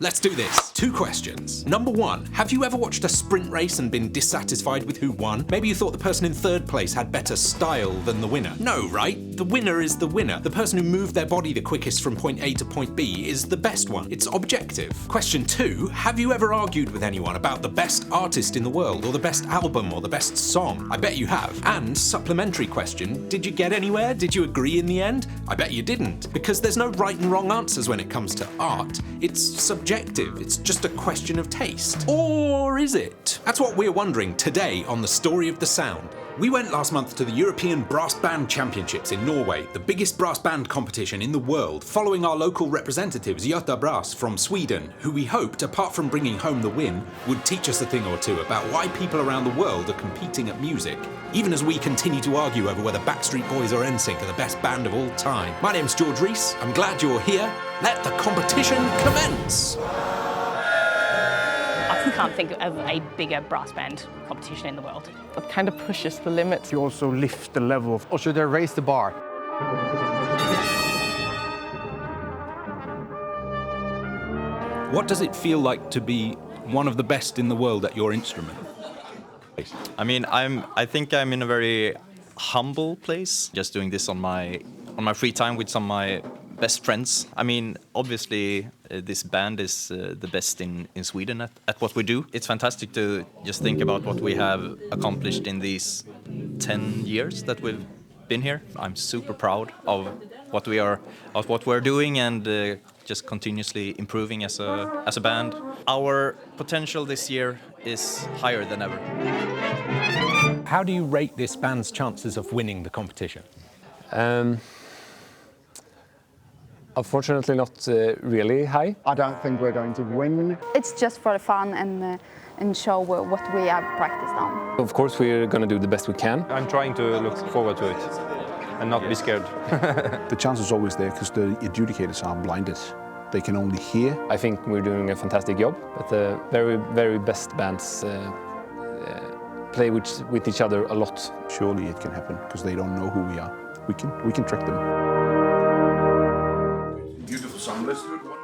Let's do this. 2 questions. Number 1, have you ever watched a sprint race and been dissatisfied with who won? Maybe you thought the person in 3rd place had better style than the winner. No, right? The winner is the winner. The person who moved their body the quickest from point A to point B is the best one. It's objective. Question 2, have you ever argued with anyone about the best artist in the world, or the best album, or the best song? I bet you have. And supplementary question, did you get anywhere? Did you agree in the end? I bet you didn't. Because there's no right and wrong answers when it comes to art. It's subjective. It's just a question of taste. Or is it? That's what we're wondering today on The Story of the Sound. We went last month to the European Brass Band Championships in Norway, the biggest brass band competition in the world, following our local representatives Göta Brass from Sweden, who we hoped, apart from bringing home the win, would teach us a thing or two about why people around the world are competing at music, even as we continue to argue over whether Backstreet Boys or NSYNC are the best band of all time. My name's George Rees. I'm glad you're here. Let the competition commence! I can't think of a bigger brass band competition in the world. That kind of pushes the limits. You also lift the level of, or should I raise the bar? What does it feel like to be one of the best in the world at your instrument? I mean, I think I'm in a very humble place, just doing this on my free time with some of my best friends. I mean, obviously, this band is the best in Sweden at what we do. It's fantastic to just think about what we have accomplished in these 10 years that we've been here. I'm super proud of what we're doing, and just continuously improving as a band. Our potential this year is higher than ever. How do you rate this band's chances of winning the competition? Unfortunately, not really high. I don't think we're going to win. It's just for fun and show what we have practiced on. Of course, we're going to do the best we can. I'm trying to look forward to it and not be scared. The chance is always there because the adjudicators are blinded. They can only hear. I think we're doing a fantastic job, but the very, very best bands play with each other a lot. Surely it can happen because they don't know who we are. We can trick them. Beautiful song. Let's do it once.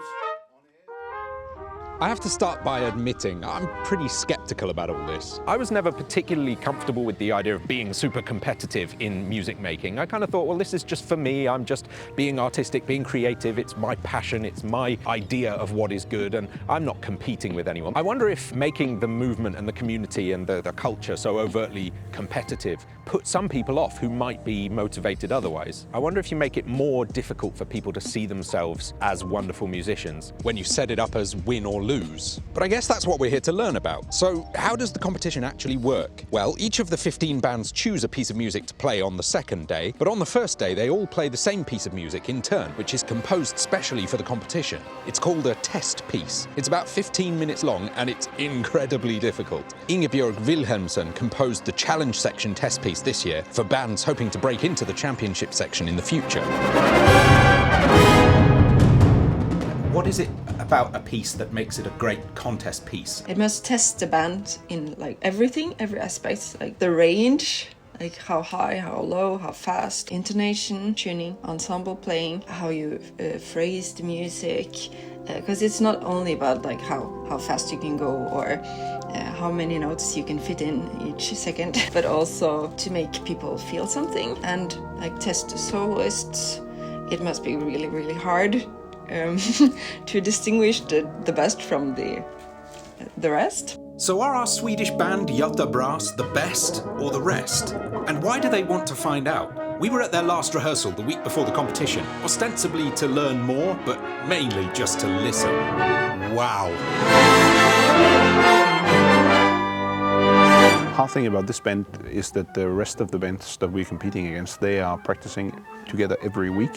I have to start by admitting I'm pretty skeptical about all this. I was never particularly comfortable with the idea of being super competitive in music making. I kind of thought, well, this is just for me. I'm just being artistic, being creative. It's my passion. It's my idea of what is good, and I'm not competing with anyone. I wonder if making the movement and the community and the culture so overtly competitive put some people off who might be motivated otherwise. I wonder if you make it more difficult for people to see themselves as wonderful musicians when you set it up as win or lose. But I guess that's what we're here to learn about. So how does the competition actually work? Well, each of the 15 bands choose a piece of music to play on the second day, but on the first day they all play the same piece of music in turn, which is composed specially for the competition. It's called a test piece. It's about 15 minutes long and it's incredibly difficult. Ingebjørg Vilhelmsen composed the challenge section test piece this year for bands hoping to break into the championship section in the future. What is it about a piece that makes it a great contest piece? It must test the band in like everything, every aspect, like the range, like how high, how low, how fast, intonation, tuning, ensemble playing, how you phrase the music, because it's not only about like how fast you can go or how many notes you can fit in each second, but also to make people feel something and like test the soloists. It must be really, really hard to distinguish the best from the rest. So are our Swedish band Göta Brass the best or the rest? And why do they want to find out? We were at their last rehearsal the week before the competition, ostensibly to learn more, but mainly just to listen. Wow. Hard thing about this band is that the rest of the bands that we're competing against, they are practicing together every week,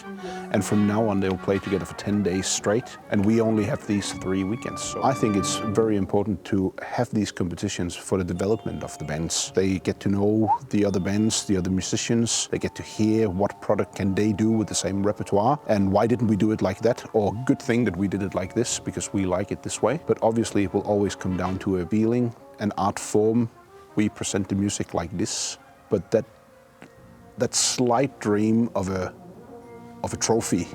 and from now on they'll play together for 10 days straight, and we only have these 3 weekends. So I think it's very important to have these competitions for the development of the bands. They get to know the other bands, the other musicians, they get to hear what product can they do with the same repertoire, and why didn't we do it like that, or good thing that we did it like this because we like it this way. But obviously it will always come down to a feeling, an art form. We present the music like this, but that slight dream of a trophy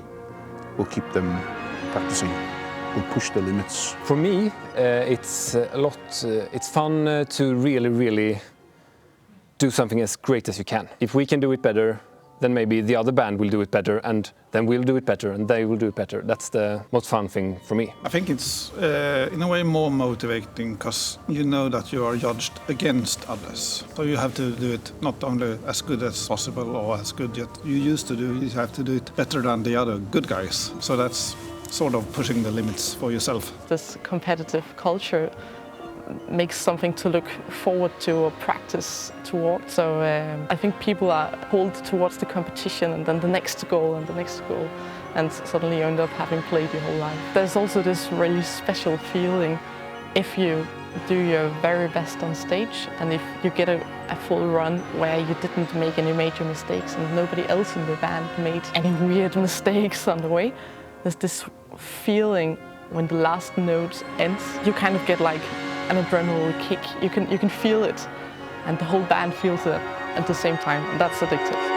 will keep them practicing will push the limits? For me, it's a lot. It's fun to really do something as great as you can. If we can do it better, then maybe the other band will do it better, and then we'll do it better, and they will do it better. That's the most fun thing for me. I think it's in a way more motivating because you know that you are judged against others. So you have to do it not only as good as possible or as good yet you used to do, you have to do it better than the other good guys. So that's sort of pushing the limits for yourself. This competitive culture makes something to look forward to or practice toward. So I think people are pulled towards the competition and then the next goal and the next goal, and suddenly you end up having played your whole life. There's also this really special feeling if you do your very best on stage and if you get a full run where you didn't make any major mistakes and nobody else in the band made any weird mistakes on the way. There's this feeling when the last note ends, you kind of get like an adrenaline kick. You can feel it, and the whole band feels it at the same time, and that's addictive.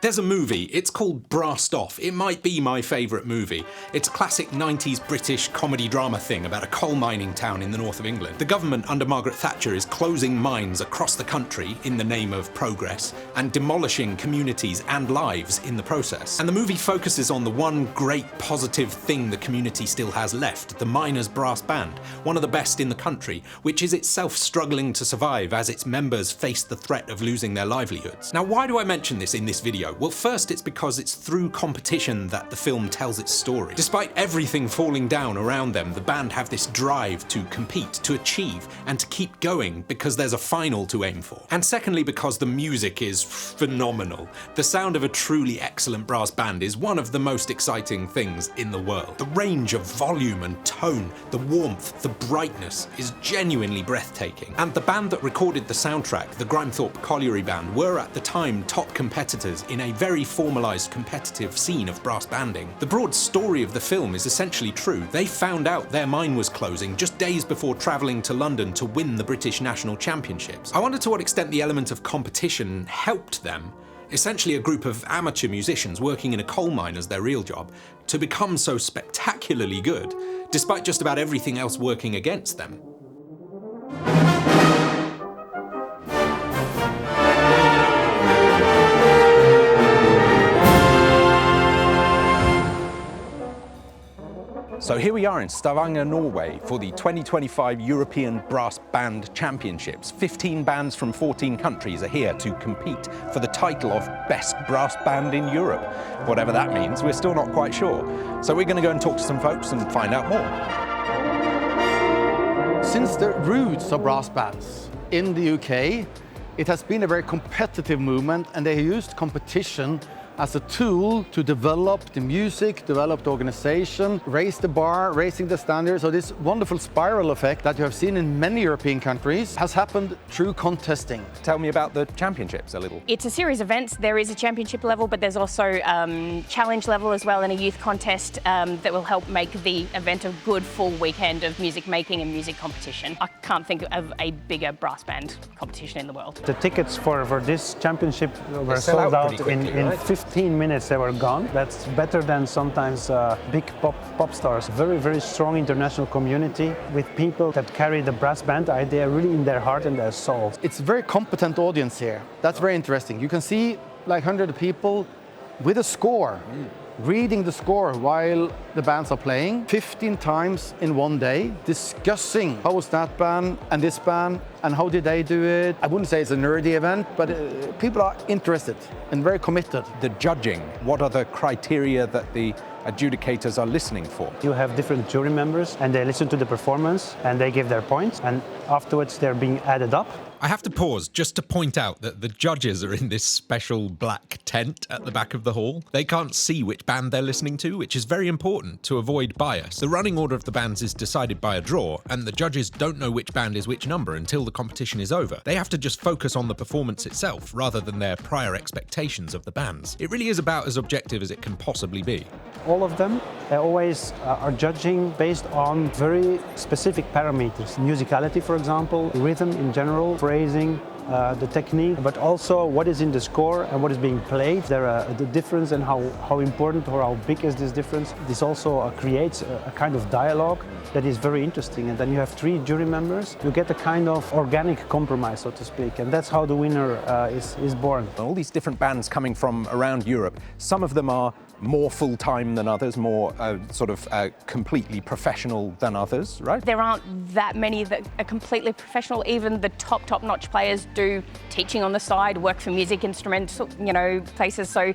There's a movie, it's called Brassed Off. It might be my favourite movie. It's a classic 90s British comedy drama thing about a coal mining town in the north of England. The government under Margaret Thatcher is closing mines across the country in the name of progress and demolishing communities and lives in the process. And the movie focuses on the one great positive thing the community still has left, the Miners' Brass Band, one of the best in the country, which is itself struggling to survive as its members face the threat of losing their livelihoods. Now, why do I mention this in this video? Well, first, it's because it's through competition that the film tells its story. Despite everything falling down around them, the band have this drive to compete, to achieve, and to keep going because there's a final to aim for. And secondly, because the music is phenomenal. The sound of a truly excellent brass band is one of the most exciting things in the world. The range of volume and tone, the warmth, the brightness is genuinely breathtaking. And the band that recorded the soundtrack, the Grimethorpe Colliery Band, were at the time top competitors in a very formalised competitive scene of brass banding. The broad story of the film is essentially true. They found out their mine was closing just days before travelling to London to win the British National Championships. I wonder to what extent the element of competition helped them, essentially a group of amateur musicians working in a coal mine as their real job, to become so spectacularly good, despite just about everything else working against them. So here we are in Stavanger, Norway for the 2025 European Brass Band Championships. 15 bands from 14 countries are here to compete for the title of Best Brass Band in Europe. Whatever that means, we're still not quite sure. So we're going to go and talk to some folks and find out more. Since the roots of brass bands in the UK, it has been a very competitive movement, and they used competition as a tool to develop the music, develop the organization, raise the bar, raising the standards. So this wonderful spiral effect that you have seen in many European countries has happened through contesting. Tell me about the championships a little. It's a series of events. There is a championship level, but there's also challenge level as well, and a youth contest that will help make the event a good full weekend of music making and music competition. I can't think of a bigger brass band competition in the world. The tickets for this championship were sold out in 15 minutes. They were gone. That's better than sometimes big pop stars. Very strong international community with people that carry the brass band idea really in their heart and their soul. It's a very competent audience here. That's very interesting. You can see like 100 people with a score, reading the score while the bands are playing 15 times in one day, discussing how was that band and this band and how did they do it. I wouldn't say it's a nerdy event, but people are interested and very committed. The judging, what are the criteria that the adjudicators are listening for? You have different jury members and they listen to the performance and they give their points, and afterwards they're being added up. I have to pause just to point out that the judges are in this special black tent at the back of the hall. They can't see which band they're listening to, which is very important to avoid bias. The running order of the bands is decided by a draw, and the judges don't know which band is which number until the competition is over. They have to just focus on the performance itself rather than their prior expectations of the bands. It really is about as objective as it can possibly be. All of them always are judging based on very specific parameters. Musicality, for example, rhythm in general, phrasing, the technique, but also what is in the score and what is being played. The difference and how important or how big is this difference. This also creates a kind of dialogue that is very interesting. And then you have 3 jury members. You get a kind of organic compromise, so to speak. And that's how the winner is born. All these different bands coming from around Europe, some of them are more full-time than others, more completely professional than others, right? There aren't that many that are completely professional. Even the top-notch players do teaching on the side, work for music instruments, places. So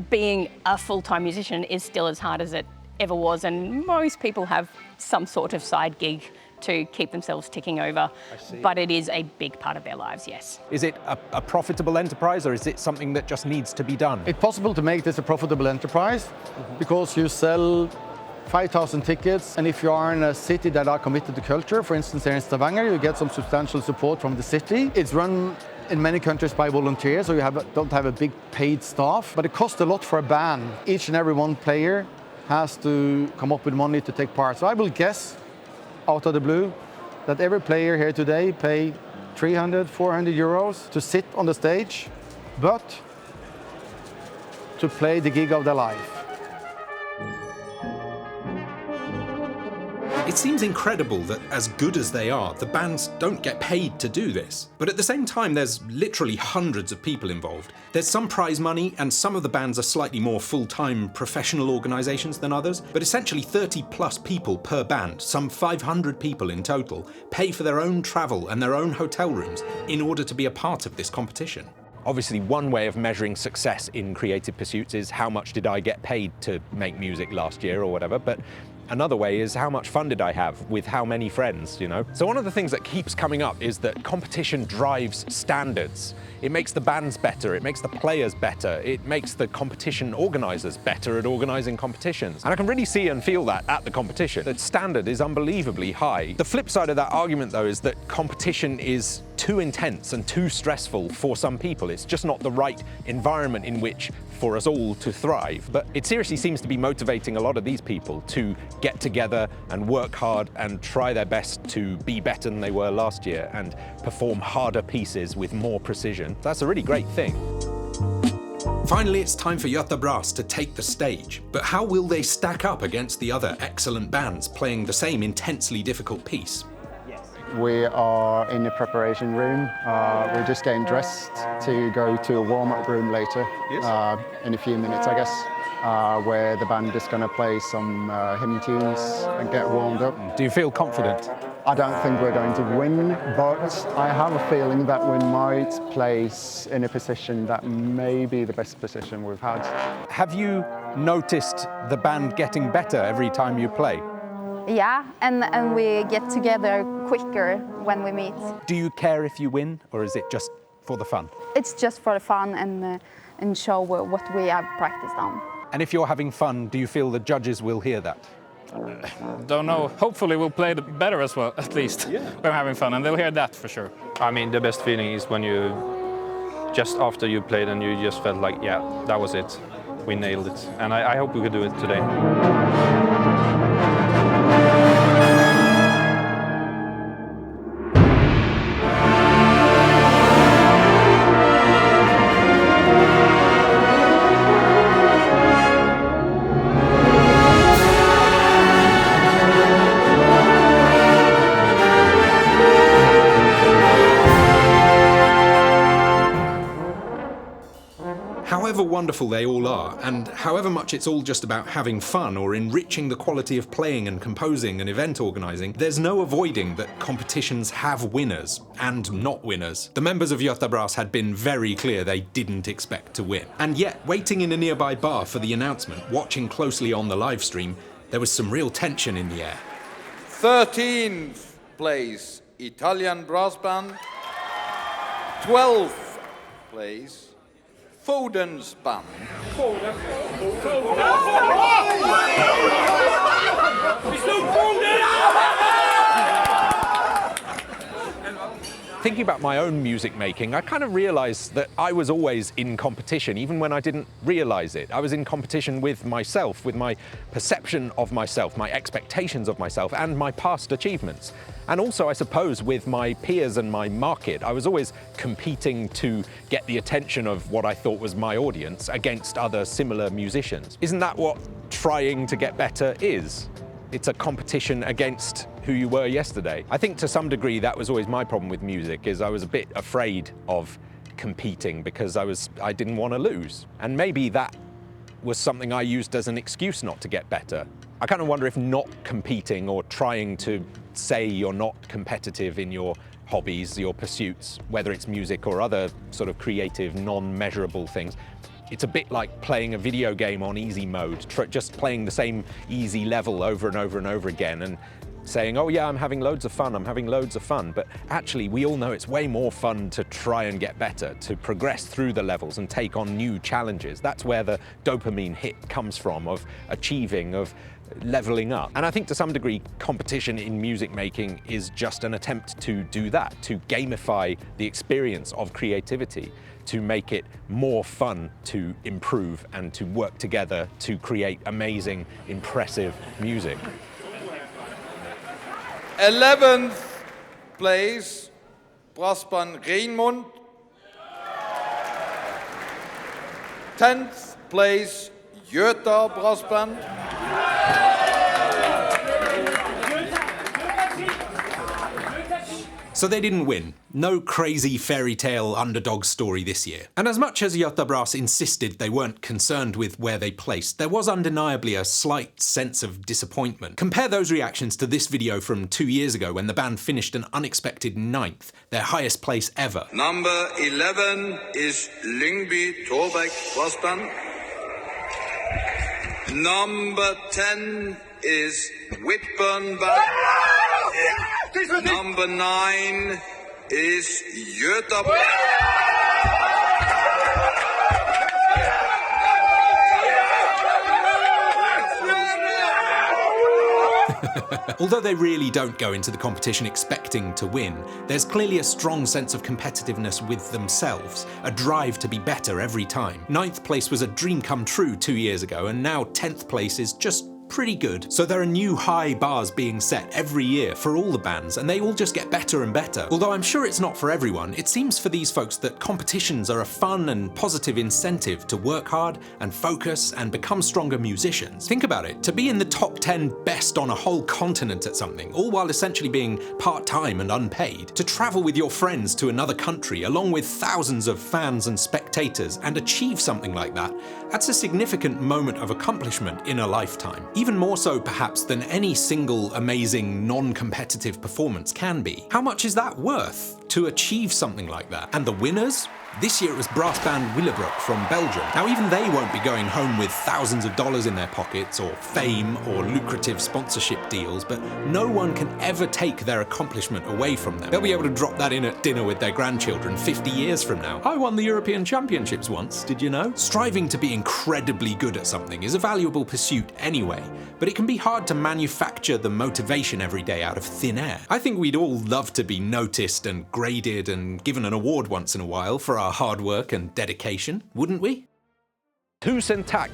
being a full-time musician is still as hard as it ever was, and most people have some sort of side gig to keep themselves ticking over. But it is a big part of their lives, yes. Is it a profitable enterprise, or is it something that just needs to be done? It's possible to make this a profitable enterprise because you sell 5,000 tickets, and if you are in a city that are committed to culture, for instance here in Stavanger, you get some substantial support from the city. It's run in many countries by volunteers, so you don't have a big paid staff, but it costs a lot for a band. Each and every one player has to come up with money to take part. So I will guess, out of the blue, that every player here today pay 300, 400 euros to sit on the stage, but to play the gig of their life. It seems incredible that, as good as they are, the bands don't get paid to do this. But at the same time, there's literally hundreds of people involved. There's some prize money, and some of the bands are slightly more full-time professional organisations than others, but essentially 30+ people per band, some 500 people in total, pay for their own travel and their own hotel rooms in order to be a part of this competition. Obviously, one way of measuring success in creative pursuits is how much did I get paid to make music last year or whatever, but another way is how much fun did I have with how many friends, So one of the things that keeps coming up is that competition drives standards. It makes the bands better, it makes the players better, it makes the competition organisers better at organising competitions. And I can really see and feel that at the competition. The standard is unbelievably high. The flip side of that argument, though, is that competition is too intense and too stressful for some people. It's just not the right environment in which for us all to thrive. But it seriously seems to be motivating a lot of these people to get together and work hard and try their best to be better than they were last year and perform harder pieces with more precision. That's a really great thing. Finally, it's time for Göta Brass to take the stage. But how will they stack up against the other excellent bands playing the same intensely difficult piece? We are in the preparation room. We're just getting dressed to go to a warm-up room later, in a few minutes, I guess, where the band is going to play some hymn tunes and get warmed up. Do you feel confident? I don't think we're going to win, but I have a feeling that we might place in a position that may be the best position we've had. Have you noticed the band getting better every time you play? Yeah, and we get together quicker when we meet. Do you care if you win, or is it just for the fun? It's just for the fun and show what we have practiced on. And if you're having fun, do you feel the judges will hear that? Don't know. Hopefully we'll play better as well, at least. Yeah. We're having fun, and they'll hear that for sure. I mean, the best feeling is when you, just after you played and you just felt like, yeah, that was it. We nailed it. And I hope we could do it today. However wonderful they all are, and however much it's all just about having fun or enriching the quality of playing and composing and event organising, there's no avoiding that competitions have winners and not winners. The members of Göta Brass had been very clear they didn't expect to win. And yet, waiting in a nearby bar for the announcement, watching closely on the live stream, there was some real tension in the air. 13th place, Italian brass band. 12th place, Foden's band. Thinking about my own music making, I kind of realised that I was always in competition, even when I didn't realise it. I was in competition with myself, with my perception of myself, my expectations of myself, and my past achievements. And also, I suppose, with my peers and my market, I was always competing to get the attention of what I thought was my audience against other similar musicians. Isn't that what trying to get better is? It's a competition against who you were yesterday. I think to some degree that was always my problem with music, is I was a bit afraid of competing because I didn't want to lose. And maybe that was something I used as an excuse not to get better. I kind of wonder if not competing or trying to say you're not competitive in your hobbies, your pursuits, whether it's music or other sort of creative, non-measurable things, it's a bit like playing a video game on easy mode, just playing the same easy level over and over and over again and saying, oh yeah, I'm having loads of fun, but actually we all know it's way more fun to try and get better, to progress through the levels and take on new challenges. That's where the dopamine hit comes from, of achieving, of leveling up. And I think to some degree competition in music making is just an attempt to do that, to gamify the experience of creativity, to make it more fun to improve and to work together to create amazing, impressive music. 11th place, Brass Band Rijnmond. 10th place, Göta Brass Band. So they didn't win. No crazy fairy tale underdog story this year. And as much as Göta Brass insisted they weren't concerned with where they placed, there was undeniably a slight sense of disappointment. Compare those reactions to this video from 2 years ago when the band finished an unexpected 9th, their highest place ever. Number 11 is Lyngby Torbeck Brass Band. Number 10 is Whitburn Band. Number 9 is Göta Brass. Although they really don't go into the competition expecting to win, there's clearly a strong sense of competitiveness with themselves, a drive to be better every time. 9th place was a dream come true 2 years ago, and now 10th place is just pretty good. So there are new high bars being set every year for all the bands, and they all just get better and better. Although I'm sure it's not for everyone, it seems for these folks that competitions are a fun and positive incentive to work hard and focus and become stronger musicians. Think about it, to be in the top 10 best on a whole continent at something, all while essentially being part-time and unpaid, to travel with your friends to another country along with thousands of fans and spectators and achieve something like that, that's a significant moment of accomplishment in a lifetime. Even more so perhaps than any single amazing non-competitive performance can be. How much is that worth to achieve something like that? And the winners? This year it was brass band Willebroek from Belgium. Now even they won't be going home with thousands of dollars in their pockets or fame or lucrative sponsorship deals, but no one can ever take their accomplishment away from them. They'll be able to drop that in at dinner with their grandchildren 50 years from now. I won the European Championships once, did you know? Striving to be incredibly good at something is a valuable pursuit anyway, but it can be hard to manufacture the motivation every day out of thin air. I think we'd all love to be noticed and graded and given an award once in a while for our hard work and dedication, wouldn't we? Tusen tack!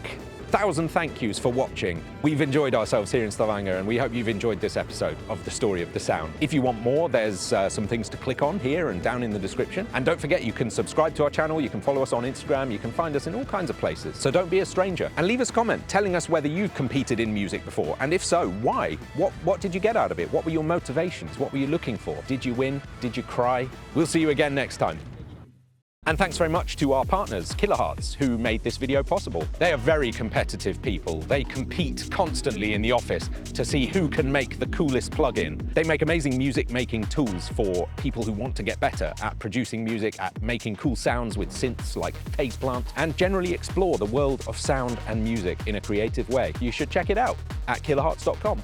1,000 thank yous for watching. We've enjoyed ourselves here in Stavanger, and we hope you've enjoyed this episode of The Story of the Sound. If you want more, there's some things to click on here and down in the description. And don't forget, you can subscribe to our channel, you can follow us on Instagram, you can find us in all kinds of places. So don't be a stranger. And leave us a comment telling us whether you've competed in music before, and if so, why? What did you get out of it? What were your motivations? What were you looking for? Did you win? Did you cry? We'll see you again next time. And thanks very much to our partners, Kilohertz, who made this video possible. They are very competitive people. They compete constantly in the office to see who can make the coolest plugin. They make amazing music-making tools for people who want to get better at producing music, at making cool sounds with synths like Phase Plant, and generally explore the world of sound and music in a creative way. You should check it out at kilohertz.com.